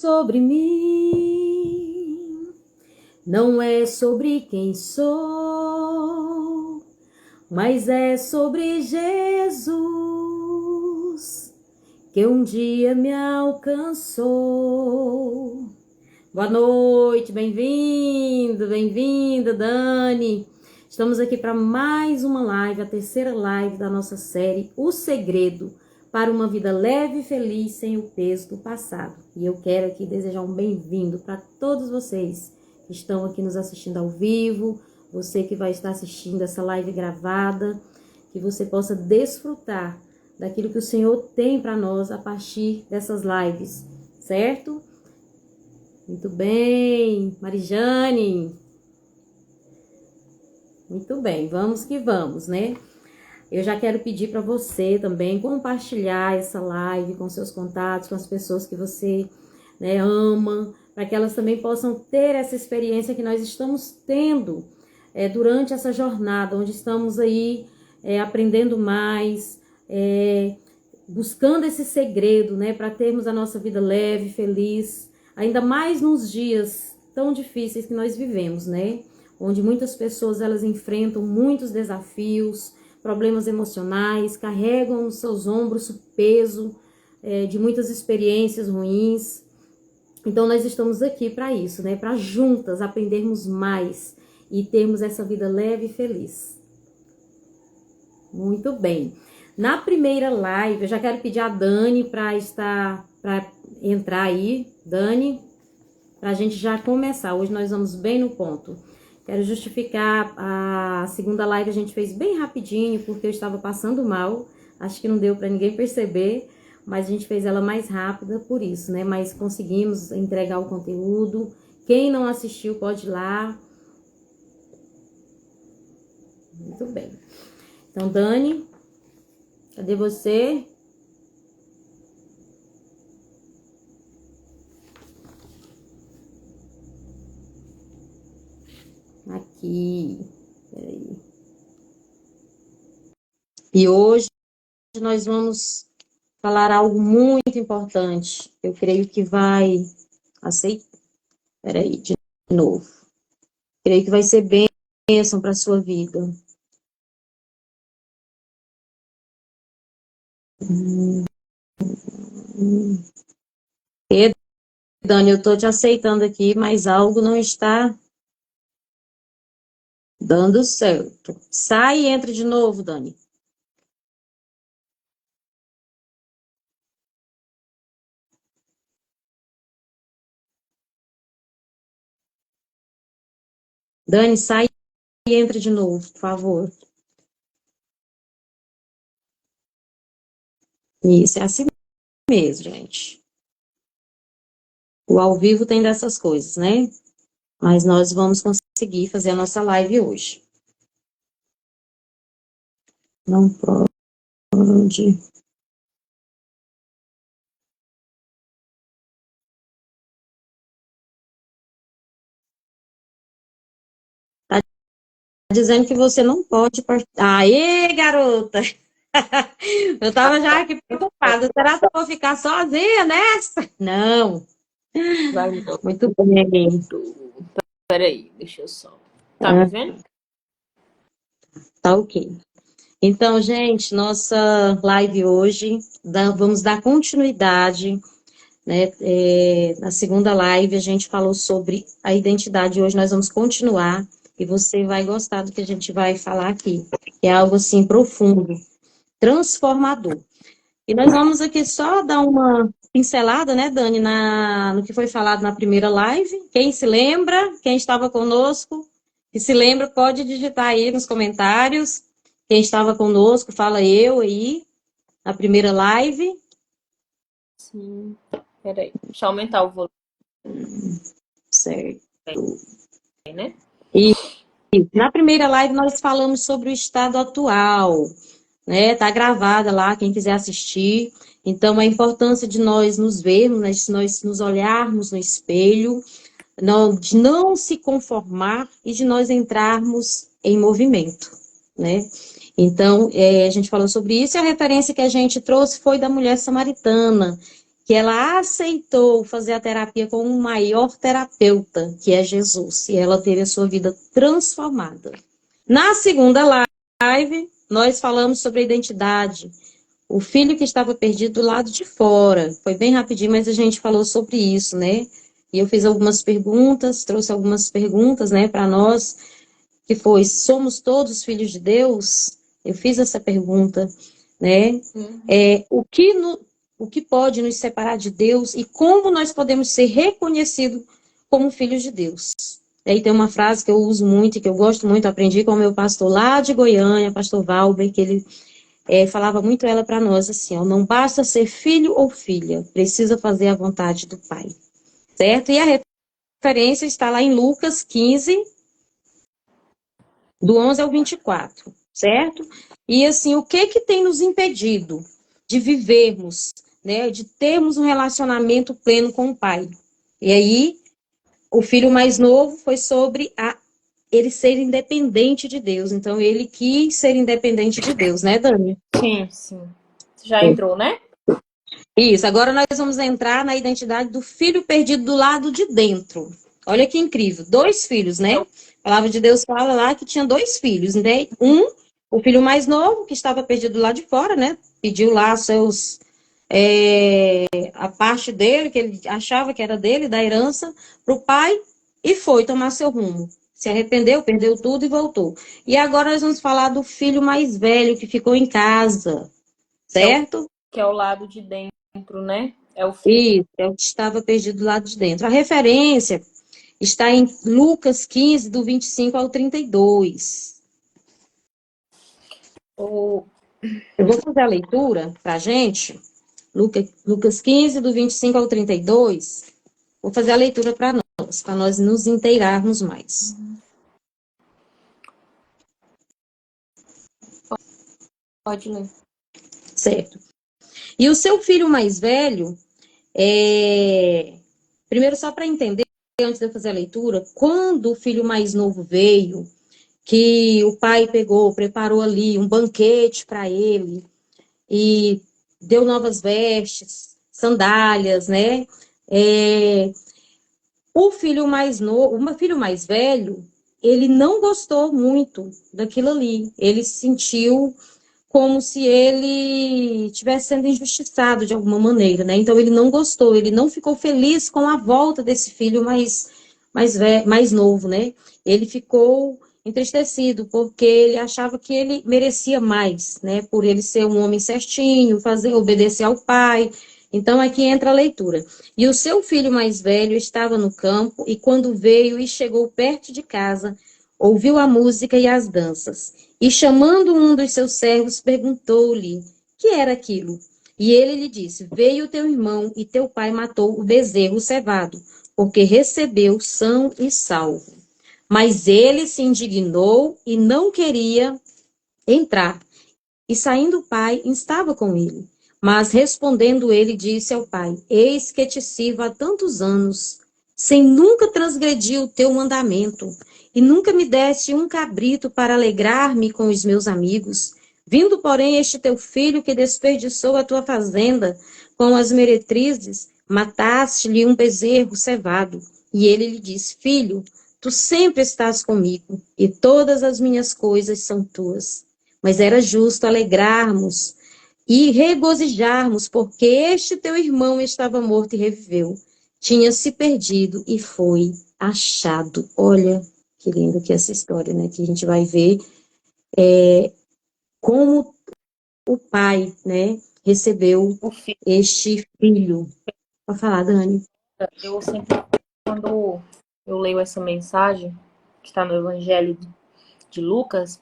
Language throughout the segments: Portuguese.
sobre mim, não é sobre quem sou, mas é sobre Jesus que um dia me alcançou. Boa noite, bem-vindo, bem-vinda, Dani. Estamos aqui para mais uma live, a terceira live da nossa série O Segredo para uma vida leve e feliz sem o peso do passado. E eu quero aqui desejar um bem-vindo para todos vocês que estão aqui nos assistindo ao vivo, você que vai estar assistindo essa live gravada, que você possa desfrutar daquilo que o Senhor tem para nós a partir dessas lives, certo? Muito bem, Marijane. Muito bem, vamos que vamos, né? Eu já quero pedir para você também compartilhar essa live com seus contatos, com as pessoas que você, né, ama, para que elas também possam ter essa experiência que nós estamos tendo durante essa jornada, onde estamos aí aprendendo mais, buscando esse segredo, né, para termos a nossa vida leve, feliz, ainda mais nos dias tão difíceis que nós vivemos, né? Onde muitas pessoas elas enfrentam muitos desafios, problemas emocionais, carregam nos seus ombros o peso de muitas experiências ruins. Então nós estamos aqui para isso, né? Para juntas aprendermos mais e termos essa vida leve e feliz. Muito bem. Na primeira live, eu já quero pedir a Dani para entrar aí, Dani, para a gente já começar. Hoje nós vamos bem no ponto. Quero justificar, a segunda live a gente fez bem rapidinho, porque eu estava passando mal. Acho que não deu para ninguém perceber, mas a gente fez ela mais rápida por isso, né? Mas conseguimos entregar o conteúdo. Quem não assistiu pode ir lá. Muito bem. Então, Dani, cadê você? Aqui, peraí. E hoje nós vamos falar algo muito importante. Eu creio que vai aceitar. Peraí, de novo. Creio que vai ser bênção para a sua vida. E, Dani, eu tô te aceitando aqui, mas algo não está dando certo. Sai e entra de novo, Dani. Dani, sai e entra de novo, por favor. Isso, é assim mesmo, gente. O ao vivo tem dessas coisas, né? Mas nós vamos conseguir fazer a nossa live hoje. Não pode. Tá dizendo que você não pode participar. Aê, garota! Eu tava já aqui preocupada. Será que eu vou ficar sozinha nessa? Não. Vai não. Muito bem. Peraí, deixa eu só. Tá me vendo? Tá ok. Então, gente, nossa live hoje, vamos dar continuidade, né? Na segunda live a gente falou sobre a identidade. Hoje nós vamos continuar e você vai gostar do que a gente vai falar aqui. É algo assim profundo, transformador. E nós vamos aqui só dar uma pincelada, né, Dani, no que foi falado na primeira live. Quem se lembra, quem estava conosco, que se lembra, pode digitar aí nos comentários. Quem estava conosco, fala eu aí, na primeira live. Sim. Peraí, deixa eu aumentar o volume, Certo. né? E na primeira live nós falamos sobre o estado atual, né? Tá gravada lá, quem quiser assistir. Então, a importância de nós nos vermos, né? De nós nos olharmos no espelho, de não se conformar e de nós entrarmos em movimento, né? Então, a gente falou sobre isso e a referência que a gente trouxe foi da mulher samaritana. que ela aceitou fazer a terapia com o maior terapeuta, que é Jesus, e ela teve a sua vida transformada. Na segunda live, nós falamos sobre a identidade, o filho que estava perdido do lado de fora. Foi bem rapidinho, mas a gente falou sobre isso, né? E eu fiz algumas perguntas, trouxe algumas perguntas, né, para nós, que foi: somos todos filhos de Deus? Eu fiz essa pergunta, né? O que pode nos separar de Deus e como nós podemos ser reconhecidos como filhos de Deus? Aí tem uma frase que eu uso muito e que eu gosto muito, aprendi com o meu pastor lá de Goiânia, pastor Valber, que ele falava muito ela para nós assim, ó: não basta ser filho ou filha, precisa fazer a vontade do Pai, certo? E a referência está lá em Lucas 15, do 11 ao 24, certo? E assim, o que tem nos impedido de vivermos, né, de termos um relacionamento pleno com o Pai? E aí, o filho mais novo foi sobre ele ser independente de Deus. Então, ele quis ser independente de Deus, né, Dani? Sim, sim. Você já entrou, né? Isso, agora nós vamos entrar na identidade do filho perdido do lado de dentro. Olha que incrível, 2 filhos, né? A palavra de Deus fala lá que tinha 2 filhos, né? O filho mais novo, que estava perdido lá de fora, né? Pediu lá a parte dele, que ele achava que era dele, da herança, para o pai, e foi tomar seu rumo. Se arrependeu, perdeu tudo e voltou. E agora nós vamos falar do filho mais velho, que ficou em casa, certo? Que é o lado de dentro, né? É o filho. Isso, é o que estava perdido lá de dentro. A referência está em Lucas 15, do 25 ao 32. O... Eu vou fazer a leitura para a gente. Lucas 15, do 25 ao 32. Vou fazer a leitura para nós nos inteirarmos mais. Pode ler. Certo. E o seu filho mais velho, primeiro só para entender, antes de eu fazer a leitura, quando o filho mais novo veio, que o pai pegou, preparou ali um banquete para ele e deu novas vestes, sandálias, né? O filho mais novo, o filho mais velho, ele não gostou muito daquilo ali. Ele se sentiu como se ele estivesse sendo injustiçado de alguma maneira, né? Então ele não gostou, ele não ficou feliz com a volta desse filho mais novo, né? Ele ficou entristecido porque ele achava que ele merecia mais, né? Por ele ser um homem certinho, obedecer ao pai. Então aqui entra a leitura. E o seu filho mais velho estava no campo e quando veio e chegou perto de casa, ouviu a música e as danças. E chamando um dos seus servos, perguntou-lhe que era aquilo. E ele lhe disse: veio teu irmão e teu pai matou o bezerro cevado, porque recebeu são e salvo. Mas ele se indignou e não queria entrar. E saindo o pai, estava com ele. Mas respondendo ele, disse ao pai: eis que te sirvo há tantos anos, sem nunca transgredir o teu mandamento, e nunca me deste um cabrito para alegrar-me com os meus amigos. Vindo, porém, este teu filho que desperdiçou a tua fazenda com as meretrizes, mataste-lhe um bezerro cevado. E ele lhe disse: filho, tu sempre estás comigo, e todas as minhas coisas são tuas. Mas era justo alegrarmos e regozijarmos, porque este teu irmão estava morto e reviveu. Tinha se perdido e foi achado. Olha, que lindo que é essa história, né? Que a gente vai ver como o pai, né, recebeu O filho. este filho. Pode falar, Dani. Eu sempre, quando eu leio essa mensagem, que está no Evangelho de Lucas,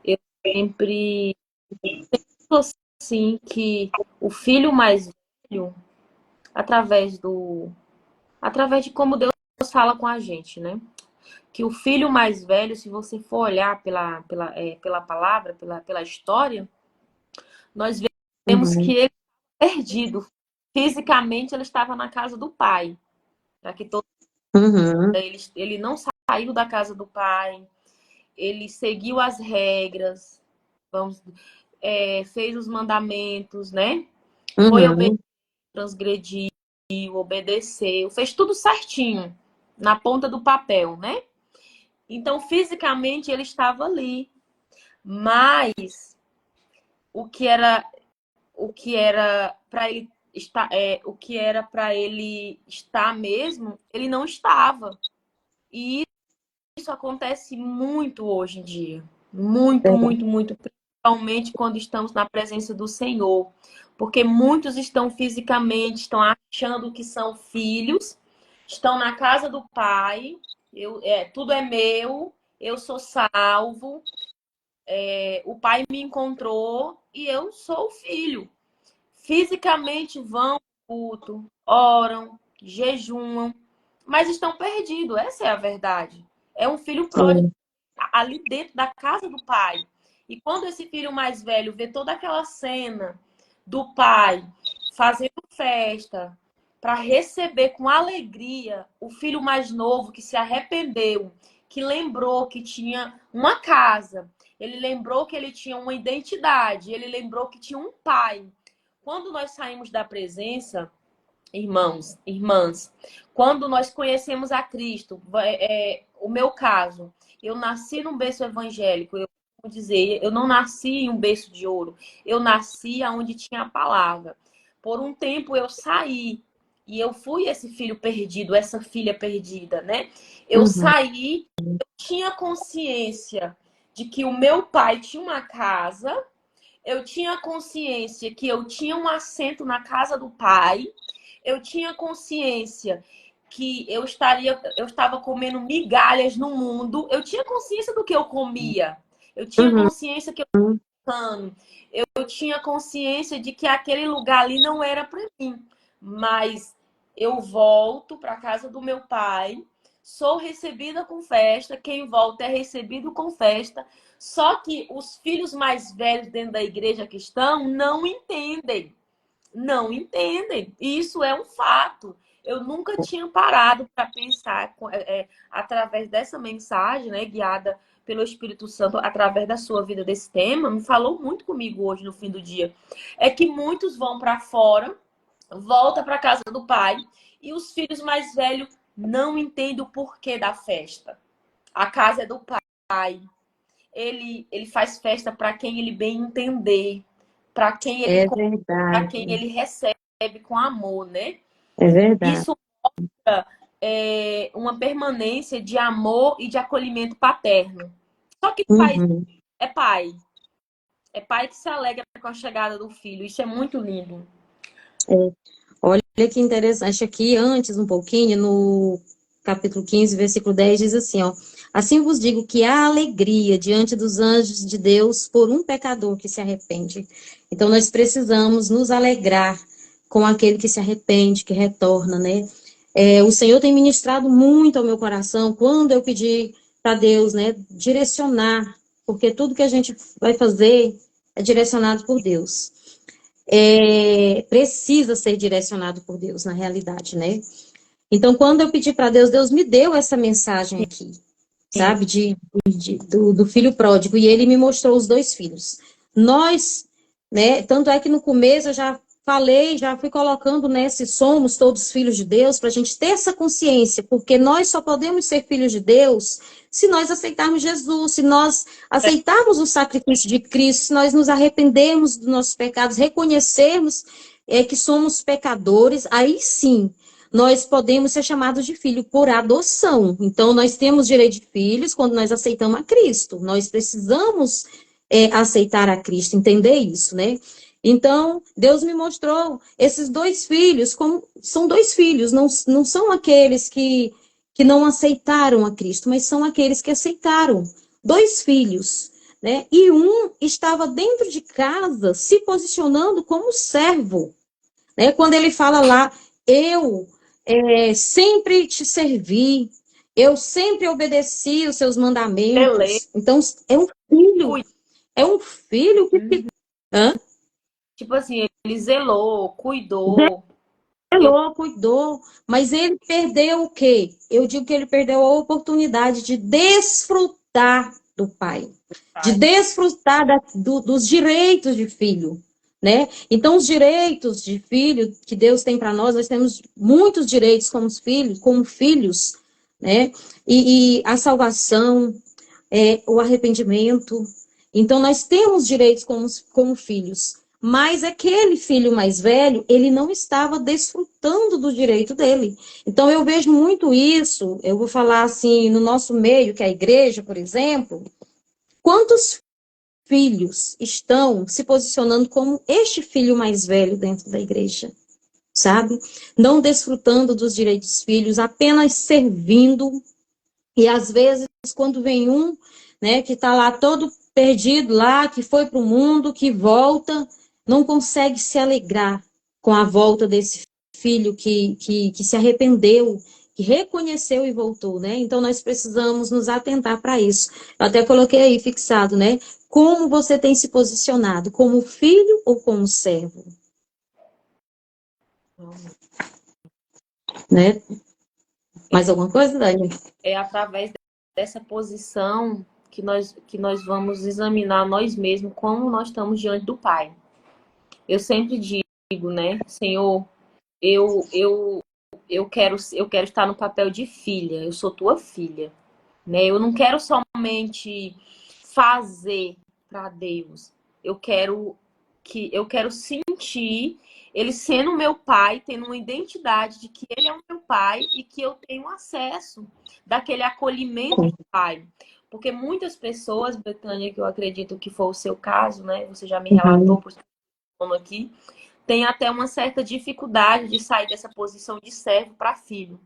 eu sempre penso assim que o filho mais velho, através de como Deus fala com a gente, né? Que o filho mais velho, se você for olhar pela palavra, pela história, nós vemos que Uhum. ele perdido. Fisicamente, ele estava na casa do pai. Já que Uhum. ele não saiu da casa do pai, ele seguiu as regras, vamos, fez os mandamentos, né? Foi Uhum. transgrediu, obedeceu, fez tudo certinho, na ponta do papel, né? Então, fisicamente, ele estava ali. Mas o que era para ele estar, o que era para ele estar mesmo, ele não estava. E isso acontece muito hoje em dia. Muito, muito, muito. Principalmente quando estamos na presença do Senhor. Porque muitos estão fisicamente, estão achando que são filhos, estão na casa do Pai, tudo é meu, eu sou salvo, o Pai me encontrou e eu sou o filho. Fisicamente vão ao culto, oram, jejuam, mas estão perdidos. Essa é a verdade. É um filho pródigo ali dentro da casa do pai. E quando esse filho mais velho vê toda aquela cena do pai fazendo festa para receber com alegria o filho mais novo que se arrependeu, que lembrou que tinha uma casa, ele lembrou que ele tinha uma identidade, ele lembrou que tinha um pai. Quando nós saímos da presença, irmãos, irmãs, quando nós conhecemos a Cristo, o meu caso, eu nasci num berço evangélico, eu vou dizer, eu não nasci em um berço de ouro, eu nasci onde tinha a palavra. Por um tempo eu saí e eu fui esse filho perdido, essa filha perdida, né? Eu saí, eu tinha consciência de que o meu pai tinha uma casa, eu tinha consciência que eu tinha um assento na casa do pai, eu tinha consciência que eu estava comendo migalhas no mundo, eu tinha consciência do que eu comia, eu tinha consciência que eu estava, eu tinha consciência de que aquele lugar ali não era para mim, mas eu volto para a casa do meu pai, sou recebida com festa, quem volta é recebido com festa. Só que os filhos mais velhos dentro da igreja cristã não entendem. Não entendem. Isso é um fato. Eu nunca tinha parado para pensar através dessa mensagem, né, guiada pelo Espírito Santo, através da sua vida desse tema, me falou muito comigo hoje no fim do dia. É que muitos vão para fora, volta para casa do pai, e os filhos mais velhos não entendem o porquê da festa. A casa é do pai. Ele faz festa para quem ele bem entender, para quem ele para quem ele recebe com amor, né? É verdade. Isso mostra uma permanência de amor e de acolhimento paterno. Só que pai é pai. É pai que se alegra com a chegada do filho. Isso é muito lindo. Olha que interessante aqui, antes um pouquinho, no capítulo 15, versículo 10, diz assim, ó: assim vos digo que há alegria diante dos anjos de Deus por um pecador que se arrepende. Então, nós precisamos nos alegrar com aquele que se arrepende, que retorna, né? O Senhor tem ministrado muito ao meu coração quando eu pedi para Deus, né, direcionar, porque tudo que a gente vai fazer é direcionado por Deus. Precisa ser direcionado por Deus, na realidade, né? Então, quando eu pedi para Deus, Deus me deu essa mensagem aqui, sabe? Do filho pródigo, e ele me mostrou os dois filhos. Nós, né? Tanto é que no começo eu já falei, já fui colocando, né? Se somos todos filhos de Deus, para a gente ter essa consciência, porque nós só podemos ser filhos de Deus se nós aceitarmos Jesus, se nós aceitarmos o sacrifício de Cristo, se nós nos arrependermos dos nossos pecados, reconhecermos que somos pecadores, aí sim nós podemos ser chamados de filho por adoção. Então, nós temos direito de filhos quando nós aceitamos a Cristo. Nós precisamos aceitar a Cristo, entender isso, né? Então, Deus me mostrou esses dois filhos, como são dois filhos, não são aqueles que não aceitaram a Cristo, mas são aqueles que aceitaram. Dois filhos, né? E um estava dentro de casa se posicionando como servo, né? Quando ele fala lá, eu sempre te servi, eu sempre obedeci os seus mandamentos. Então, é um filho que... Tipo assim, ele zelou, cuidou. Cuidou, mas ele perdeu o quê? Eu digo que ele perdeu a oportunidade de desfrutar do pai, de desfrutar dos direitos de filho, né? Então, os direitos de filho que Deus tem para nós temos muitos direitos como filhos, né? E a salvação, o arrependimento. Então, nós temos direitos como filhos. Mas aquele filho mais velho, ele não estava desfrutando do direito dele. Então, eu vejo muito isso, eu vou falar assim, no nosso meio, que é a igreja, por exemplo, quantos filhos estão se posicionando como este filho mais velho dentro da igreja, sabe? Não desfrutando dos direitos dos filhos, apenas servindo. E às vezes, quando vem um, né, que está lá todo perdido lá, que foi para o mundo, que volta, não consegue se alegrar com a volta desse filho que se arrependeu, que reconheceu e voltou, né? Então nós precisamos nos atentar para isso. Eu até coloquei aí fixado, né? Como você tem se posicionado, como filho ou como servo, né? Mais alguma coisa, Dani? É através dessa posição que nós vamos examinar nós mesmos como nós estamos diante do Pai. Eu sempre digo, né, Senhor, eu, eu, eu quero estar no papel de filha, eu sou tua filha, né? Eu não quero somente fazer para Deus. Eu quero sentir ele sendo meu pai, tendo uma identidade de que ele é o meu pai e que eu tenho acesso daquele acolhimento do pai. Porque muitas pessoas, Betânia, que eu acredito que foi o seu caso, né? Você já me relatou por aqui, tem até uma certa dificuldade de sair dessa posição de servo para filho.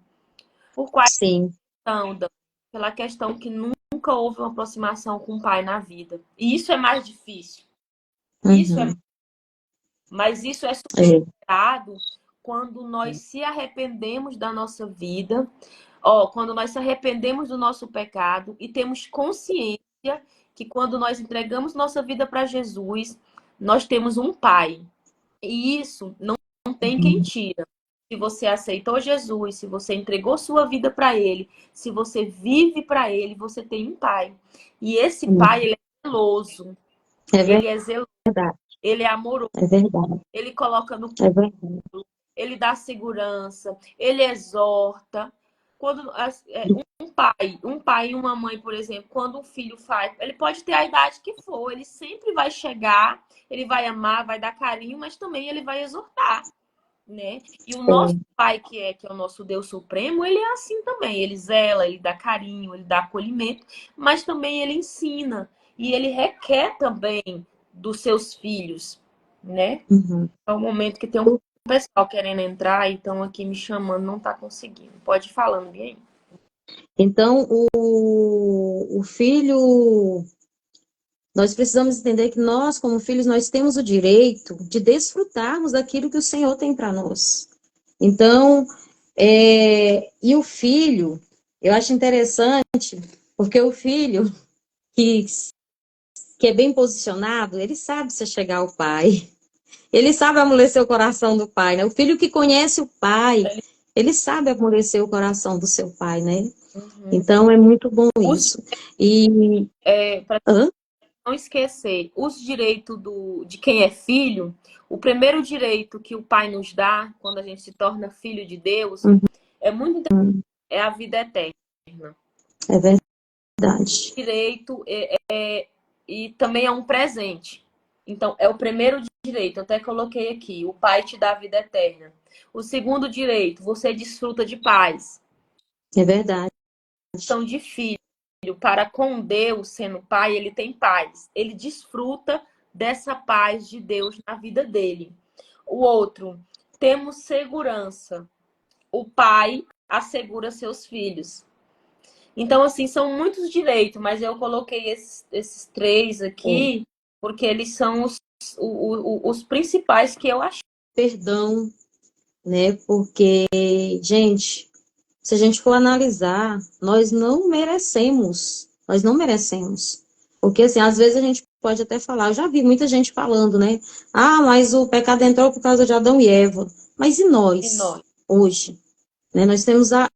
Por qual Sim. questão? Pela questão que nunca houve uma aproximação com o pai na vida. E isso é mais difícil. Uhum. Mas isso é É. superado quando nós se arrependemos da nossa vida, quando nós se arrependemos do nosso pecado e temos consciência que quando nós entregamos nossa vida para Jesus, nós temos um pai. E isso não tem quem tira. Se você aceitou Jesus, se você entregou sua vida para ele, se você vive para ele, você tem um pai. E esse pai, ele é zeloso. É Ele é zeloso. verdade. Ele é amoroso. É verdade. Ele coloca no É verdade. ele dá segurança, ele exorta. Quando um pai e uma mãe, por exemplo, quando um filho faz, ele pode ter a idade que for, ele sempre vai chegar, ele vai amar, vai dar carinho, mas também ele vai exortar, né? E o nosso pai, que é o nosso Deus Supremo, ele é assim também. Ele zela, ele dá carinho, ele dá acolhimento, mas também ele ensina. E ele requer também dos seus filhos, né? Uhum. É o momento que tem um pessoal querendo entrar e estão aqui me chamando, não está conseguindo. Pode ir falando, bem. Então, o filho, nós precisamos entender que nós, como filhos, nós temos o direito de desfrutarmos daquilo que o Senhor tem para nós. Então, e o filho, eu acho interessante, porque o filho que é bem posicionado, ele sabe se chegar ao pai. Ele sabe amolecer o coração do pai, né? O filho que conhece o pai, ele sabe amolecer o coração do seu pai, né? Uhum. Então, é muito bom isso. E... Para não esquecer, os direitos de quem é filho, o primeiro direito que o pai nos dá, quando a gente se torna filho de Deus, é muito interessante, é a vida eterna. É verdade. Direito e também é um presente. Então, é o primeiro direito, eu até coloquei aqui, o pai te dá a vida eterna. O segundo direito, você desfruta de paz. É verdade. Então, de filho para com Deus, sendo pai, ele tem paz. Ele desfruta dessa paz de Deus na vida dele. O outro, temos segurança. O pai assegura seus filhos. Então, assim, são muitos direitos, mas eu coloquei esses três aqui, porque eles são os principais que eu achei. Perdão, né? Porque, gente, se a gente for analisar, nós não merecemos. Nós não merecemos. Porque, assim, às vezes a gente pode até falar, eu já vi muita gente falando, né? Ah, mas o pecado entrou por causa de Adão e Eva. Mas e nós, hoje? Né? Nós temos a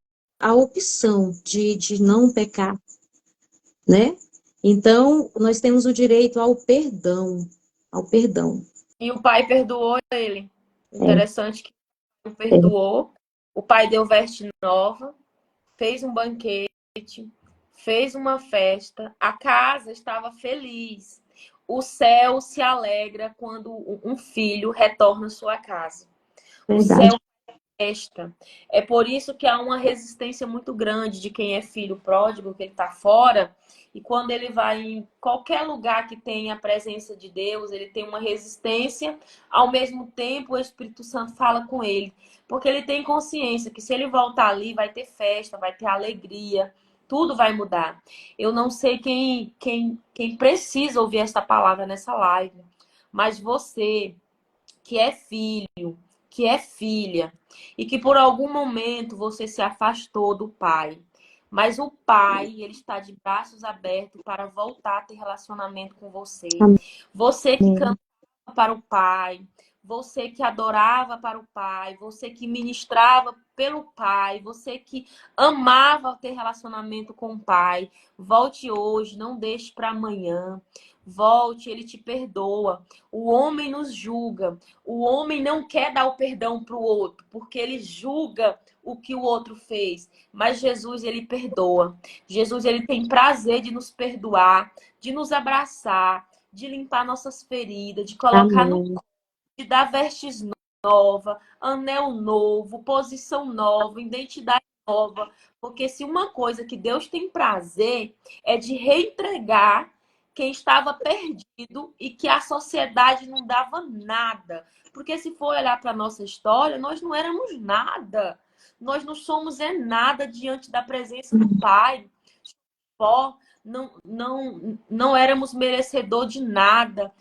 opção de não pecar, né? Então, nós temos o direito ao perdão, ao perdão. E o pai perdoou ele. É, Interessante que o pai é perdoou. O pai deu veste nova, fez um banquete, fez uma festa. A casa estava feliz. O céu se alegra quando um filho retorna à sua casa. O verdade. céu festa. É por isso que há uma resistência muito grande de quem é filho pródigo, que ele está fora, e quando ele vai em qualquer lugar que tenha a presença de Deus, ele tem uma resistência, ao mesmo tempo o Espírito Santo fala com ele, porque ele tem consciência que se ele voltar ali, vai ter festa, vai ter alegria, tudo vai mudar. Eu não sei quem precisa ouvir essa palavra nessa live, mas você que é filho, que é filha, e que por algum momento você se afastou do pai. Mas o pai, ele está de braços abertos para voltar a ter relacionamento com você. Você que Amém. cantava para o pai, você que adorava para o pai, você que ministrava pelo pai, você que amava ter relacionamento com o pai, volte hoje, não deixe para amanhã. Volte, ele te perdoa. O homem nos julga. O homem não quer dar o perdão para o outro, porque ele julga o que o outro fez. Mas Jesus, ele perdoa. Jesus, ele tem prazer de nos perdoar, de nos abraçar, de limpar nossas feridas, de colocar no Amém. corpo, de dar vestes nova, anel novo, posição nova, identidade nova. Porque se uma coisa que Deus tem prazer é de reentregar quem estava perdido e que a sociedade não dava nada. Porque se for olhar para a nossa história, nós não éramos nada. Nós não somos nada diante da presença do Pai. Pó, não éramos merecedor de nada.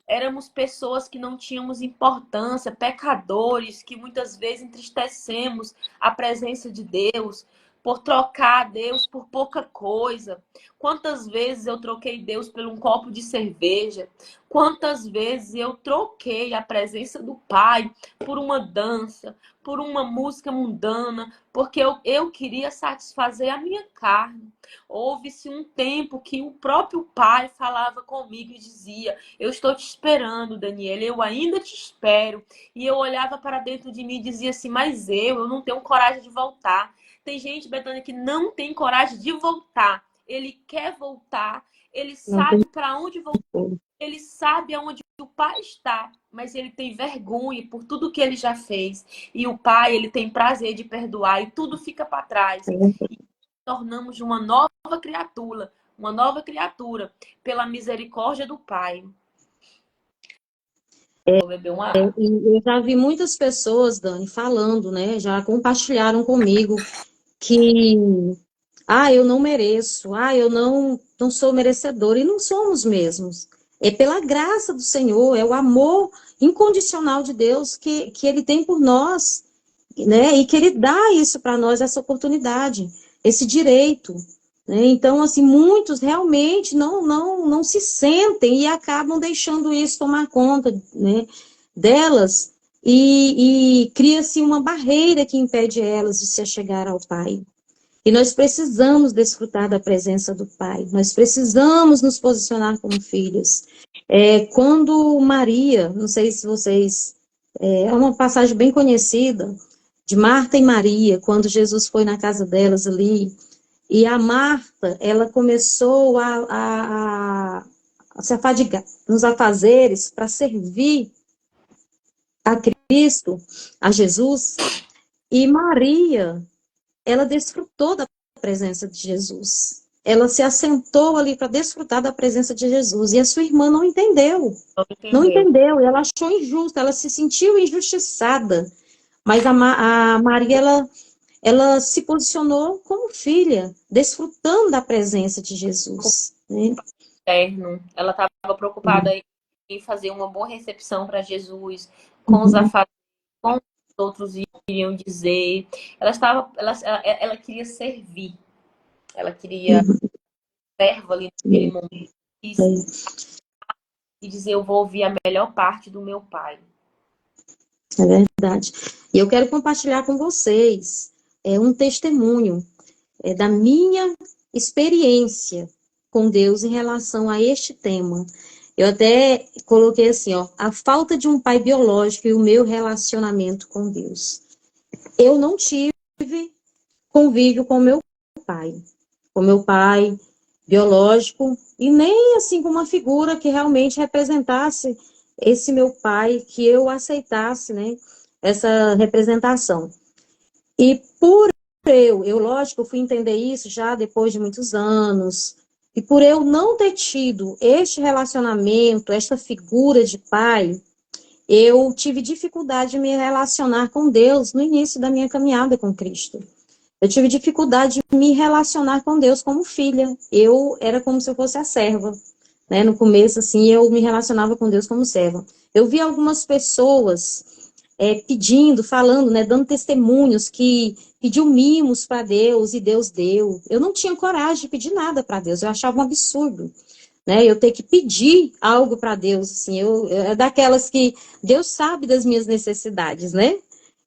Éramos pessoas que não tínhamos importância, pecadores, que muitas vezes entristecemos a presença de Deus por trocar Deus por pouca coisa. Quantas vezes eu troquei Deus por um copo de cerveja? Quantas vezes eu troquei a presença do Pai por uma dança, por uma música mundana, porque eu queria satisfazer a minha carne. Houve-se um tempo que o próprio Pai falava comigo e dizia: eu estou te esperando, Daniela, eu ainda te espero. E eu olhava para dentro de mim e dizia assim: mas eu não tenho coragem de voltar. Tem gente, Betânia, que não tem coragem de voltar. Ele quer voltar, ele Não tem sabe para onde voltar, como. ele sabe aonde o pai está, mas ele tem vergonha por tudo que ele já fez. E o pai, ele tem prazer de perdoar e tudo fica para trás. E tornamos uma nova criatura, pela misericórdia do Pai. Vou beber uma água. E eu já vi muitas pessoas, Dani, falando, né? Já compartilharam comigo que, eu não mereço, eu não sou merecedor, e não somos mesmos. É pela graça do Senhor, é o amor incondicional de Deus que Ele tem por nós, né? E que Ele dá isso para nós, essa oportunidade, esse direito. Né? Então, assim, muitos realmente não se sentem e acabam deixando isso tomar conta, né, delas, e cria-se uma barreira que impede elas de se achegar ao Pai. E nós precisamos desfrutar da presença do Pai, nós precisamos nos posicionar como filhos. Quando Maria, não sei se vocês, é uma passagem bem conhecida, de Marta e Maria, quando Jesus foi na casa delas ali, e a Marta, ela começou a se afadigar nos afazeres para servir a Cristo, a Jesus, e Maria, ela desfrutou da presença de Jesus. Ela se assentou ali para desfrutar da presença de Jesus. E a sua irmã não entendeu. Não Não entendeu. entendeu. Ela achou injusto. Ela se sentiu injustiçada. Mas a Maria, ela se posicionou como filha, desfrutando da presença de Jesus. Né? Eterno. Ela estava preocupada em fazer uma boa recepção para Jesus, com os Uhum. afazeres, com os outros iriam dizer. Ela queria servir. Ela queria Uhum. servo ali naquele momento. E dizer: eu vou ouvir a melhor parte do meu pai. É verdade. E eu quero compartilhar com vocês um testemunho da minha experiência com Deus em relação a este tema. Eu até coloquei assim, ó, a falta de um pai biológico e o meu relacionamento com Deus. Eu não tive convívio com meu pai biológico, e nem assim com uma figura que realmente representasse esse meu pai, que eu aceitasse, né, essa representação. E por lógico, fui entender isso já depois de muitos anos, e por eu não ter tido este relacionamento, esta figura de pai, eu tive dificuldade de me relacionar com Deus no início da minha caminhada com Cristo. Eu tive dificuldade de me relacionar com Deus como filha. Eu era como se eu fosse a serva, né? No começo, assim, eu me relacionava com Deus como serva. Eu vi algumas pessoas pedindo, falando, né, dando testemunhos que pediu mimos para Deus e Deus deu. Eu não tinha coragem de pedir nada para Deus, eu achava um absurdo, né? Eu ter que pedir algo para Deus, assim, eu é daquelas que Deus sabe das minhas necessidades, né?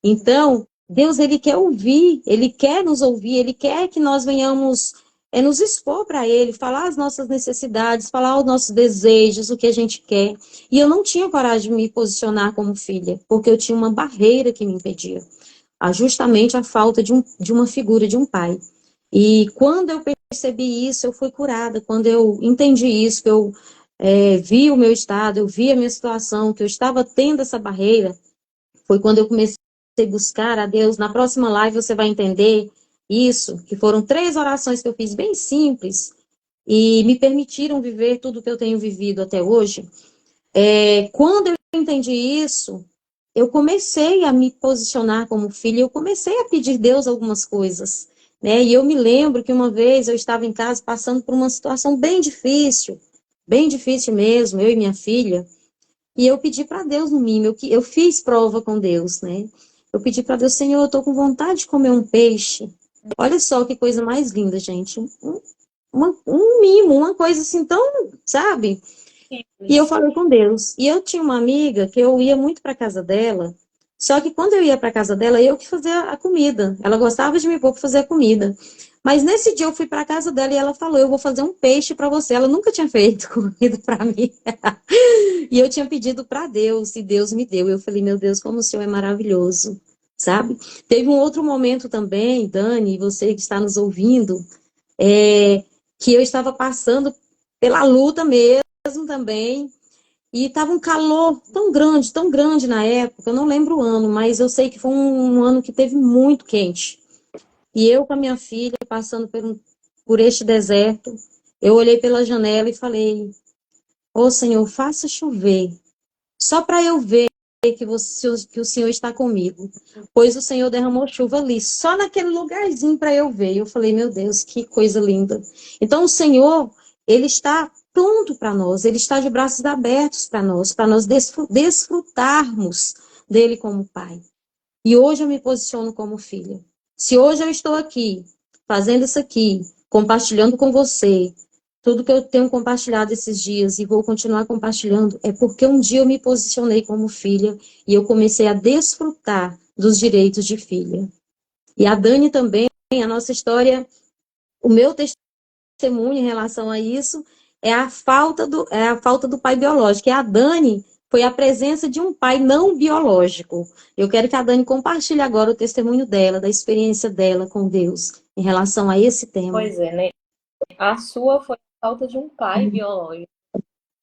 Então, Deus, ele quer ouvir, ele quer nos ouvir, ele quer que nós venhamos nos expor para ele, falar as nossas necessidades, falar os nossos desejos, o que a gente quer. E eu não tinha coragem de me posicionar como filha, porque eu tinha uma barreira que me impedia. Justamente a falta de uma figura de um pai. E quando eu percebi isso, eu fui curada. Quando eu entendi isso, que eu vi o meu estado, eu vi a minha situação, que eu estava tendo essa barreira, foi quando eu comecei a buscar a Deus. Na próxima live você vai entender isso, que foram 3 orações que eu fiz bem simples e me permitiram viver tudo que eu tenho vivido até hoje. Quando eu entendi isso, eu comecei a me posicionar como filha, eu comecei a pedir a Deus algumas coisas, né? E eu me lembro que uma vez eu estava em casa passando por uma situação bem difícil mesmo, eu e minha filha, e eu pedi para Deus no mimo, eu fiz prova com Deus, né? Eu pedi para Deus, Senhor, eu estou com vontade de comer um peixe. Olha só que coisa mais linda, gente. Um mimo, uma coisa assim tão, sabe? E eu Simples. falei com Deus. E eu tinha uma amiga que eu ia muito para casa dela, só que quando eu ia para casa dela, eu que fazia a comida. Ela gostava de me pôr para fazer a comida. Mas nesse dia eu fui para casa dela e ela falou: "Eu vou fazer um peixe para você". Ela nunca tinha feito comida para mim. E eu tinha pedido para Deus e Deus me deu. Eu falei: "Meu Deus, como o Senhor é maravilhoso". Sabe? Teve um outro momento também, Dani, você que está nos ouvindo, que eu estava passando pela luta mesmo também, e estava um calor tão grande na época, eu não lembro o ano, mas eu sei que foi um ano que teve muito quente. E eu com a minha filha passando por este deserto, eu olhei pela janela e falei: Ô Senhor, faça chover, só para eu ver que o Senhor está comigo. Pois o Senhor derramou chuva ali, só naquele lugarzinho para eu ver. Eu falei: meu Deus, que coisa linda. Então o Senhor, ele está pronto para nós, ele está de braços abertos para nós desfrutarmos dele como Pai. E hoje eu me posiciono como filha. Se hoje eu estou aqui, fazendo isso aqui, compartilhando com você, tudo que eu tenho compartilhado esses dias e vou continuar compartilhando, é porque um dia eu me posicionei como filha e eu comecei a desfrutar dos direitos de filha. E a Dani também, a nossa história, o meu testemunho em relação a isso é a falta do pai biológico. E a Dani foi a presença de um pai não biológico. Eu quero que a Dani compartilhe agora o testemunho dela, da experiência dela com Deus em relação a esse tema. Pois é, né? A sua foi a falta de um pai biológico.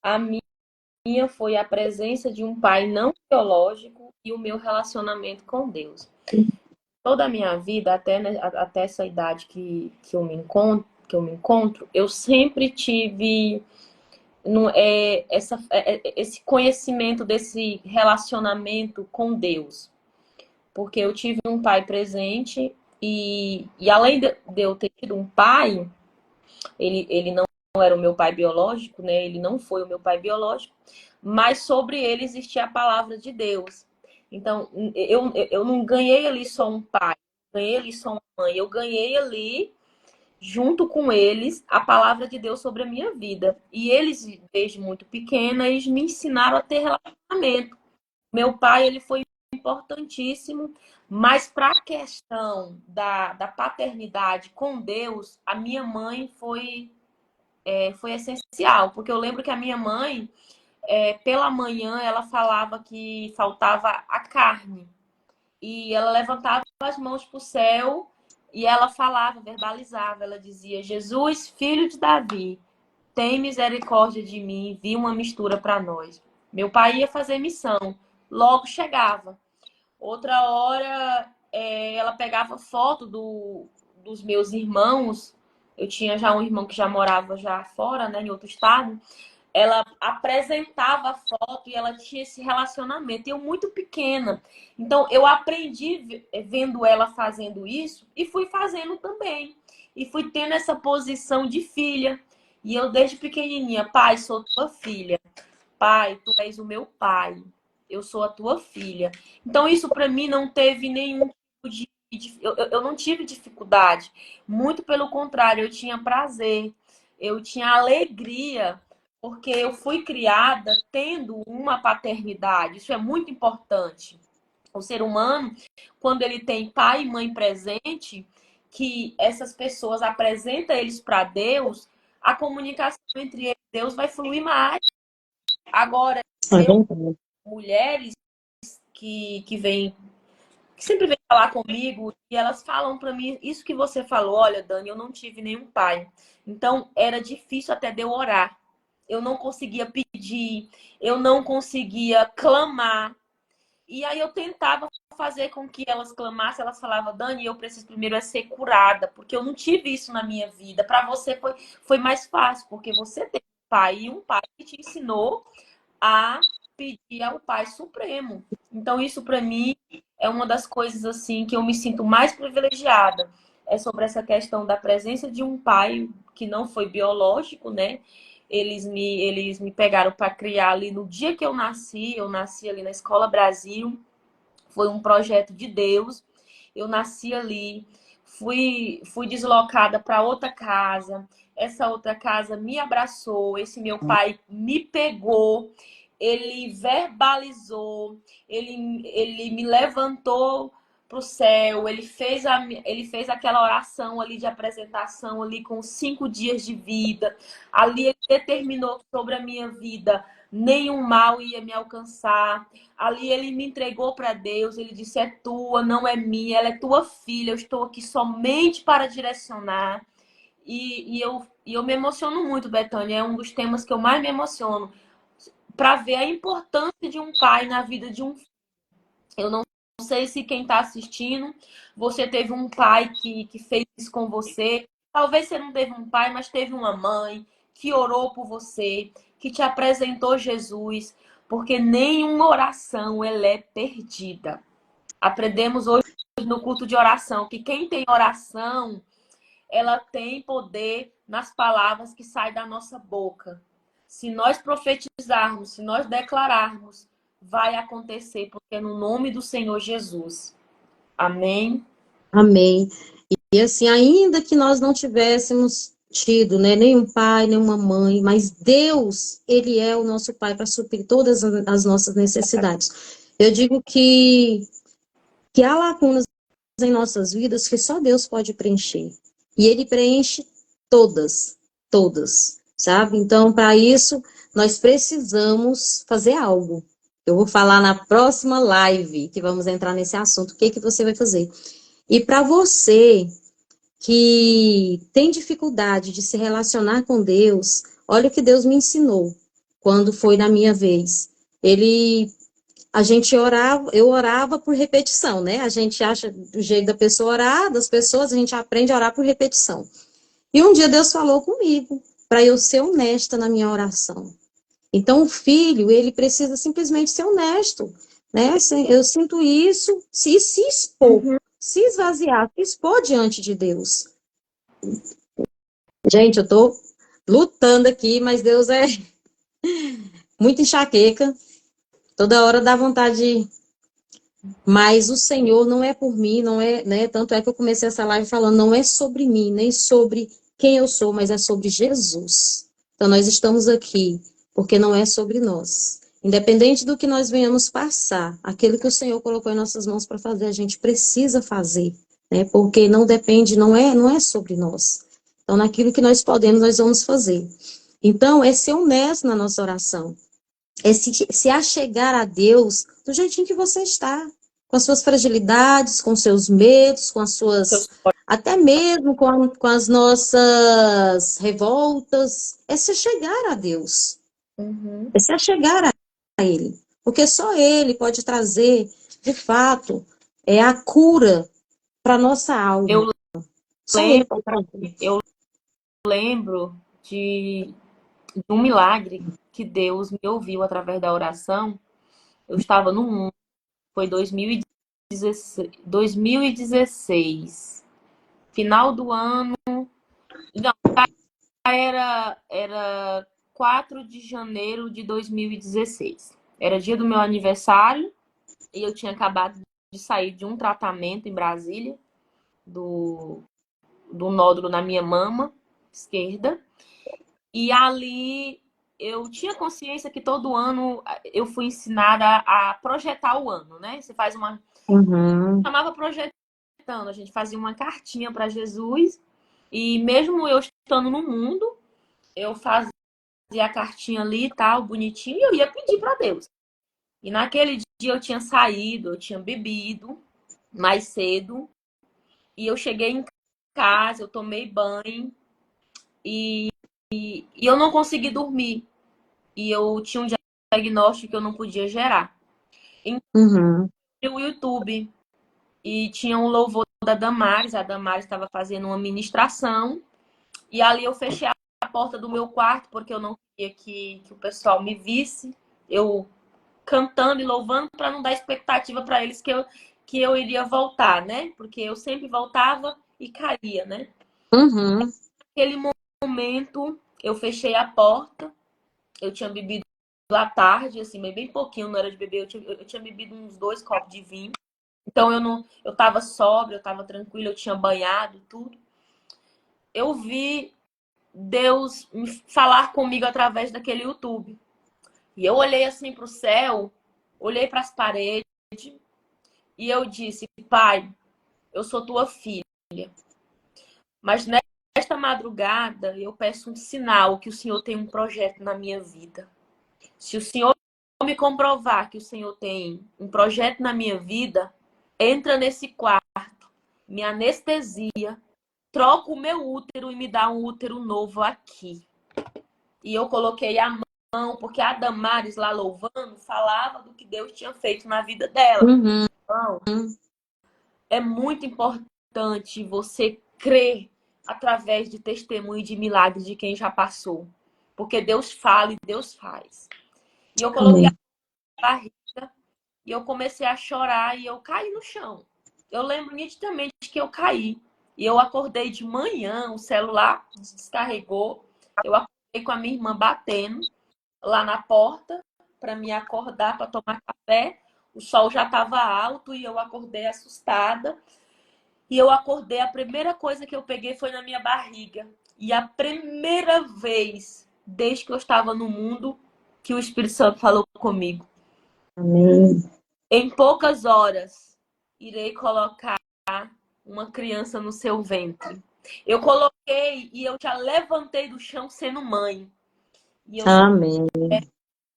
A minha foi a presença de um pai não biológico e o meu relacionamento com Deus. Toda a minha vida, até, né, até essa idade que eu me encontro, eu sempre tive esse conhecimento desse relacionamento com Deus. Porque eu tive um pai presente e além de eu ter tido um pai, ele não era o meu pai biológico, né? Ele não foi o meu pai biológico, mas sobre ele existia a palavra de Deus. Então, eu não ganhei ali só um pai, ganhei ali só uma mãe, eu ganhei ali, junto com eles, a palavra de Deus sobre a minha vida. E eles, desde muito pequena, eles me ensinaram a ter relacionamento. Meu pai, ele foi importantíssimo, mas para a questão da paternidade com Deus, a minha mãe foi foi essencial, porque eu lembro que a minha mãe, pela manhã, ela falava que faltava a carne. E ela levantava as mãos para o céu e ela falava, verbalizava, ela dizia: Jesus, filho de Davi, tem misericórdia de mim, vi uma mistura para nós. Meu pai ia fazer missão, logo chegava. Outra hora, ela pegava foto dos meus irmãos. Eu tinha já um irmão que já morava já fora, né, em outro estado. Ela apresentava a foto e ela tinha esse relacionamento. Eu muito pequena. Então, eu aprendi vendo ela fazendo isso e fui fazendo também. E fui tendo essa posição de filha. E eu, desde pequenininha, pai, sou tua filha. Pai, tu és o meu pai. Eu sou a tua filha. Então, isso para mim não teve nenhum tipo eu não tive dificuldade. Muito pelo contrário, eu tinha prazer. Eu tinha alegria. Porque eu fui criada tendo uma paternidade. Isso é muito importante. O ser humano, quando ele tem pai e mãe presente, que essas pessoas apresentam eles para Deus, a comunicação entre eles e Deus vai fluir mais. Agora, É eu, verdade. mulheres que vêm, que sempre vêm falar comigo, e elas falam para mim isso que você falou: olha, Dani, eu não tive nenhum pai. Então, era difícil até de eu orar. Eu não conseguia pedir, eu não conseguia clamar. E aí eu tentava fazer com que elas clamassem, elas falavam: Dani, eu preciso primeiro ser curada, porque eu não tive isso na minha vida. Para você foi mais fácil, porque você tem um pai e um pai que te ensinou a pedir ao Pai Supremo. Então, isso para mim é uma das coisas assim que eu me sinto mais privilegiada. É sobre essa questão da presença de um pai que não foi biológico, né? Eles me pegaram para criar ali no dia que eu nasci ali na Escola Brasil, foi um projeto de Deus. Eu nasci ali, fui deslocada para outra casa. Essa outra casa me abraçou, esse meu pai me pegou, ele verbalizou, ele me levantou para o céu, ele fez aquela oração ali de apresentação ali com 5 dias de vida. Ali ele determinou sobre a minha vida nenhum mal ia me alcançar. Ali ele me entregou para Deus, ele disse: é tua, não é minha, ela é tua filha, eu estou aqui somente para direcionar. E eu me emociono muito, Betânia, é um dos temas que eu mais me emociono, para ver a importância de um pai na vida de um filho. Eu não sei se quem está assistindo, você teve um pai que fez isso com você. Talvez você não teve um pai, mas teve uma mãe que orou por você, que te apresentou Jesus, porque nenhuma oração ela é perdida. Aprendemos hoje no culto de oração que quem tem oração, ela tem poder nas palavras que saem da nossa boca. Se nós profetizarmos, se nós declararmos, vai acontecer, porque é no nome do Senhor Jesus. Amém? Amém. E assim, ainda que nós não tivéssemos tido, né, nenhum pai, nenhuma mãe, mas Deus, Ele é o nosso Pai para suprir todas as nossas necessidades. Eu digo que há lacunas em nossas vidas que só Deus pode preencher. E Ele preenche todas, todas, sabe? Então, para isso, nós precisamos fazer algo. Eu vou falar na próxima live que vamos entrar nesse assunto. O que que você vai fazer? E para você que tem dificuldade de se relacionar com Deus, olha o que Deus me ensinou quando foi na minha vez. A gente orava, eu orava por repetição, né? A gente acha do jeito da pessoa orar, das pessoas, a gente aprende a orar por repetição. E um dia Deus falou comigo para eu ser honesta na minha oração. Então, o filho, ele precisa simplesmente ser honesto, né? Eu sinto isso, se expor, Uhum. se esvaziar, se expor diante de Deus. Gente, eu tô lutando aqui, mas Deus é muito enxaqueca. Toda hora dá vontade. Mas o Senhor não é por mim, não é, né? Tanto é que eu comecei essa live falando, não é sobre mim, nem sobre quem eu sou, mas é sobre Jesus. Então nós estamos aqui porque não é sobre nós. Independente do que nós venhamos passar, aquilo que o Senhor colocou em nossas mãos para fazer, a gente precisa fazer, né? Porque não depende, não é sobre nós. Então, naquilo que nós podemos, nós vamos fazer. Então, é ser honesto na nossa oração. É se achegar a Deus do jeitinho que você está. Com as suas fragilidades, com seus medos, com as suas... Até mesmo com as nossas revoltas. É se chegar a Deus. É se achegar a Ele. Porque só Ele pode trazer, de fato, a cura para nossa alma. Só Ele pode trazer. Eu lembro de um milagre que Deus me ouviu através da oração. Eu estava no mundo, foi 2016. Final do ano. Não, era 4 de janeiro de 2016. Era dia do meu aniversário e eu tinha acabado de sair de um tratamento em Brasília, do nódulo na minha mama esquerda. E ali eu tinha consciência que todo ano eu fui ensinada a projetar o ano, né? Você faz uma... chamava projetando, a gente fazia uma cartinha para Jesus e mesmo eu estando no mundo, eu fazia a cartinha ali e tal, bonitinho, e eu ia pedir para Deus. E naquele dia eu tinha saído, eu tinha bebido mais cedo, e eu cheguei em casa, eu tomei banho, e eu não consegui dormir. E eu tinha um diagnóstico que eu não podia gerar. Então, o YouTube, e tinha um louvor da Damares, a Damares estava fazendo uma ministração, e ali eu fechei a porta do meu quarto, porque eu não queria que o pessoal me visse, eu cantando e louvando, para não dar expectativa para eles que eu iria voltar, né? Porque eu sempre voltava e caía, né? Naquele momento, eu fechei a porta, eu tinha bebido à tarde, assim, bem pouquinho, não era de beber, eu tinha bebido uns 2 copos de vinho. Então eu tava sóbria, eu tava tranquila, eu tinha banhado, tudo. Eu vi Deus falar comigo através daquele YouTube. E eu olhei assim pro céu, olhei para as paredes e eu disse: Pai, eu sou tua filha. Mas nesta madrugada eu peço um sinal que o Senhor tem um projeto na minha vida. Se o Senhor me comprovar que o Senhor tem um projeto na minha vida, entra nesse quarto, me anestesia, troca o meu útero e me dá um útero novo aqui. E eu coloquei a mão, porque a Damares lá louvando falava do que Deus tinha feito na vida dela. Então, é muito importante você crer através de testemunho de milagres de quem já passou. Porque Deus fala e Deus faz. E eu coloquei a barriga e eu comecei a chorar e eu caí no chão. Eu lembro nitidamente que eu caí. E eu acordei de manhã, o celular descarregou. Eu acordei com a minha irmã batendo lá na porta para me acordar, para tomar café. O sol já estava alto e eu acordei assustada. E eu acordei, a primeira coisa que eu peguei foi na minha barriga. E a primeira vez, desde que eu estava no mundo, que o Espírito Santo falou comigo. Amém. Em poucas horas, irei colocar uma criança no seu ventre. Eu coloquei e eu já levantei do chão sendo mãe. E eu Amém.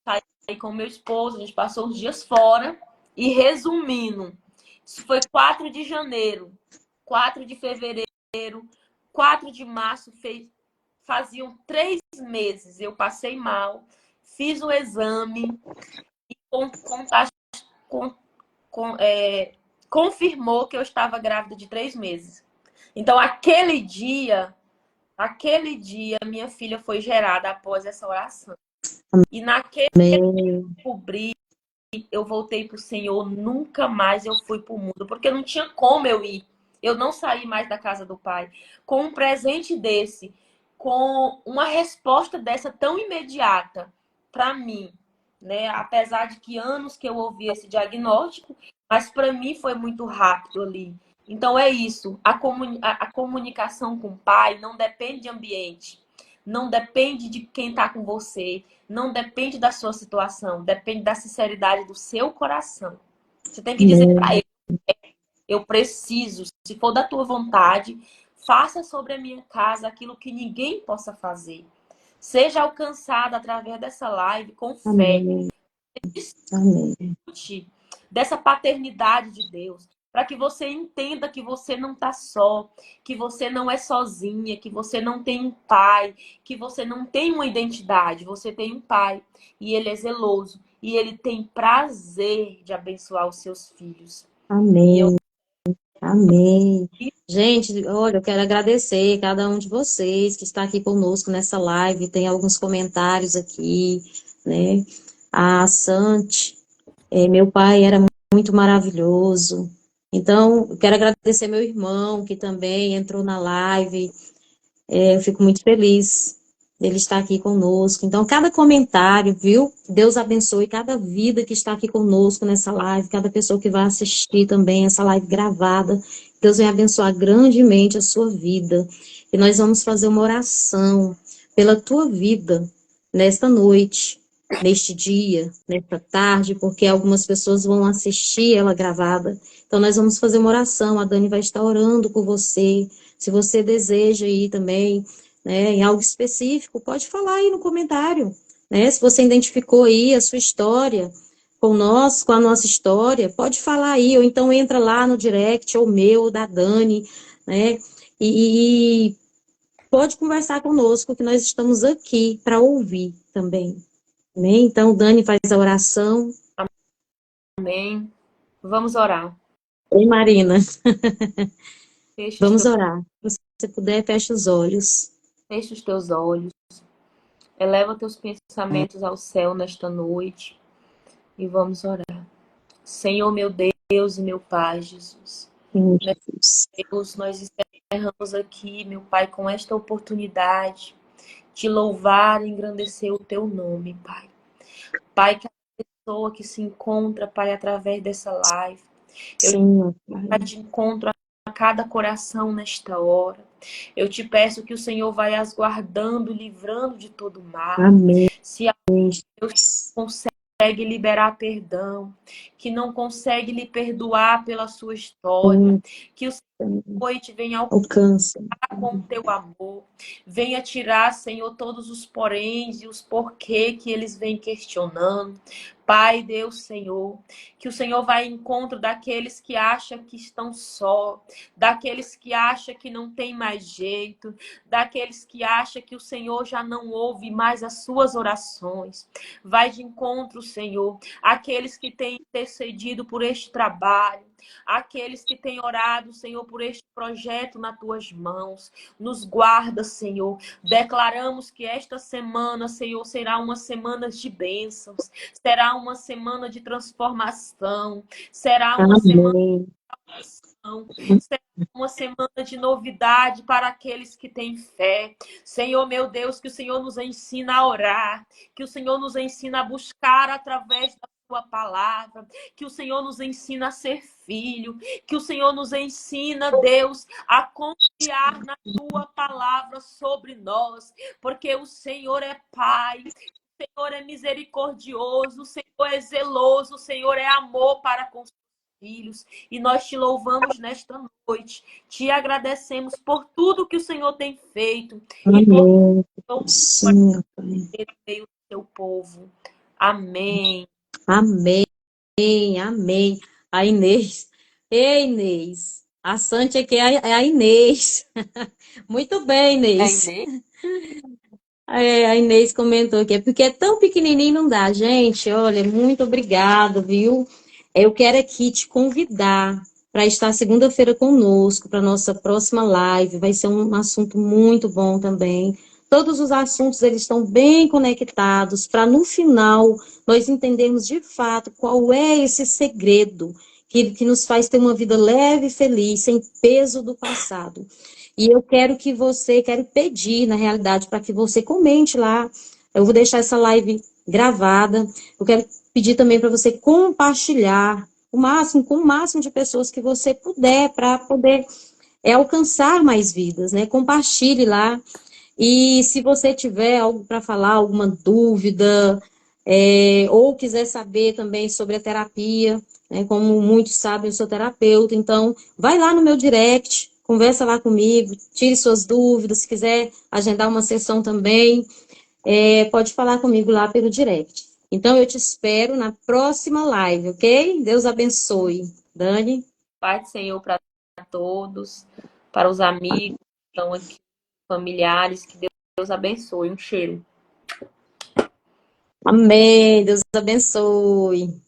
saí com meu esposo, a gente passou os dias fora. E resumindo, isso foi 4 de janeiro, 4 de fevereiro, 4 de março, faziam 3 meses. Eu passei mal, fiz o exame e confirmou que eu estava grávida de 3 meses. Então, aquele dia, minha filha foi gerada após essa oração. E naquele dia eu descobri, eu voltei para o Senhor, nunca mais eu fui para o mundo, porque não tinha como eu ir. Eu não saí mais da casa do Pai. Com um presente desse, com uma resposta dessa tão imediata para mim, né? Apesar de que anos que eu ouvi esse diagnóstico, mas para mim foi muito rápido ali. Então é isso. A comunicação com o Pai não depende de ambiente, não depende de quem está com você, não depende da sua situação, depende da sinceridade do seu coração. Você tem que dizer para ele: eu preciso, se for da tua vontade, Faça sobre a minha casa aquilo que ninguém possa fazer. Seja alcançada através dessa live com fé. Amém. Amém. Dessa paternidade de Deus, para que você entenda que você não está só, que você não é sozinha, que você não tem um pai, que você não tem uma identidade, você tem um pai e ele é zeloso e ele tem prazer de abençoar os seus filhos. Amém. Amém. Gente, olha, eu quero agradecer cada um de vocês que está aqui conosco nessa live. Tem alguns comentários aqui, né? A Santi, meu pai era muito maravilhoso. Então, eu quero agradecer meu irmão, que também entrou na live. Eu fico muito feliz dele estar aqui conosco. Então, cada comentário, viu? Deus abençoe cada vida que está aqui conosco nessa live, cada pessoa que vai assistir também essa live gravada. Deus vai abençoar grandemente a sua vida. E nós vamos fazer uma oração pela tua vida nesta noite, neste dia, nesta tarde, porque algumas pessoas vão assistir ela gravada. Então, nós vamos fazer uma oração. A Dani vai estar orando por você. Se você deseja aí também, né, em algo específico, pode falar aí no comentário, né? Se você identificou aí a sua história com nós, com a nossa história, pode falar aí, ou então entra lá no direct, ou meu, ou da Dani, né? E pode conversar conosco, que nós estamos aqui para ouvir também, né? Então, Dani faz a oração. Amém. Vamos orar. Oi, Marina. Feche Vamos orar. Se você puder, feche os olhos. os teus olhos. Eleva teus pensamentos ao céu nesta noite. E vamos orar. Senhor, meu Deus e meu Pai, Jesus. Meu Meu Jesus. Deus, nós encerramos aqui, meu Pai, com esta oportunidade de louvar e engrandecer o teu nome, Pai. Pai, que a pessoa que se encontra, Pai, através dessa live, eu Sim, vai de encontro a cada coração nesta hora. Eu te peço que o Senhor vai as guardando, livrando de todo mal. amém. Se Deus consegue liberar perdão, que não consegue lhe perdoar pela sua história, que o Senhor te venha Alcança. com o teu amor. Venha tirar, Senhor, todos os poréns e os porquê que eles vêm questionando. Pai, Deus, Senhor, que o Senhor vá em encontro daqueles que acham que estão só, daqueles que acham que não tem mais jeito, daqueles que acham que o Senhor já não ouve mais as suas orações. Vai de encontro, Senhor, aqueles que têm intercedido por este trabalho, aqueles que têm orado, Senhor, por este projeto nas tuas mãos. Nos guarda, Senhor. Declaramos que esta semana, Senhor, será uma semana de bênçãos, será uma semana de transformação, será uma semana Amém. de salvação, será uma semana de novidade para aqueles que têm fé. Senhor, meu Deus, que o Senhor nos ensina a orar, que o Senhor nos ensina a buscar através da tua palavra, que o Senhor nos ensina a ser filho, que o Senhor nos ensina, Deus, a confiar na tua palavra sobre nós, porque o Senhor é Pai, o Senhor é misericordioso, o Senhor é zeloso, o Senhor é amor para com os filhos, e nós te louvamos nesta noite, te agradecemos por tudo que o Senhor tem feito e por tudo Sim, que veio do teu povo. Amém. amém, amém. A Inês. Ei, Inês. A Santi aqui é a Inês. Muito bem, É Inês. Inês? A Inês comentou aqui, é porque é tão pequenininho, não dá. Gente, olha, muito obrigada, viu? Eu quero aqui te convidar para estar segunda-feira conosco, para nossa próxima live. Vai ser um assunto muito bom também. Todos os assuntos, eles estão bem conectados, para no final nós entendermos de fato qual é esse segredo que nos faz ter uma vida leve e feliz, sem peso do passado. E eu quero que você, quero pedir, na realidade, para que você comente lá. Eu vou deixar essa live gravada. Eu quero pedir também para você compartilhar o máximo, com o máximo de pessoas que você puder, para poder alcançar mais vidas, né? Compartilhe lá. E se você tiver algo para falar, alguma dúvida, ou quiser saber também sobre a terapia, né? Como muitos sabem, eu sou terapeuta, então vai lá no meu direct, conversa lá comigo, tire suas dúvidas, se quiser agendar uma sessão também, pode falar comigo lá pelo direct. Então, eu te espero na próxima live, ok? Deus abençoe. Dani? Pai do Senhor para todos, para os amigos que estão aqui, familiares, que Deus abençoe. Um cheiro. Amém. Deus abençoe.